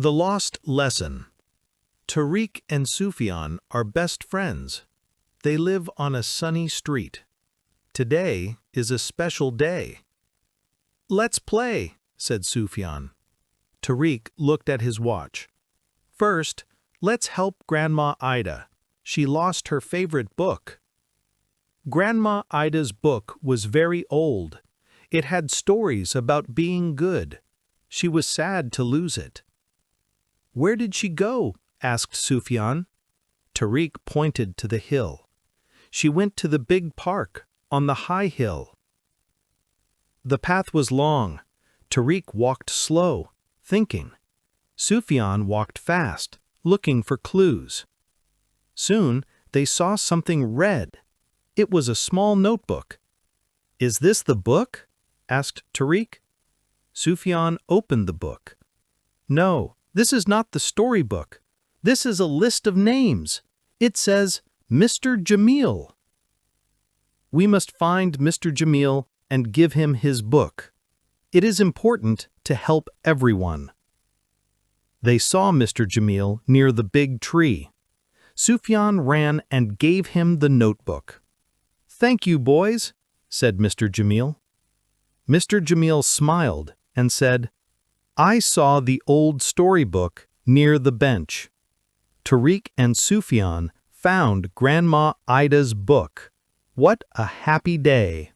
The Lost Lesson. Tariq and Sufyan are best friends. They live on a sunny street. Today is a special day. "Let's play," said Sufyan. Tariq looked at his watch. "First, let's help Grandma Ida. She lost her favorite book." Grandma Ida's book was very old. It had stories about being good. She was sad to lose it. "Where did she go?" asked Sufyan. Tariq pointed to the hill. "She went to the big park, on the high hill." The path was long. Tariq walked slow, thinking. Sufyan walked fast, looking for clues. Soon they saw something red. It was a small notebook. "Is this the book?" asked Tariq. Sufyan opened the book. "No, this is not the storybook. This is a list of names. It says, Mr. Jamil. We must find Mr. Jamil and give him his book. It is important to help everyone." They saw Mr. Jamil near the big tree. Sufyan ran and gave him the notebook. "Thank you, boys," said Mr. Jamil. Mr. Jamil smiled and said, "I saw the old storybook near the bench." Tariq and Sufyan found Grandma Ida's book. What a happy day!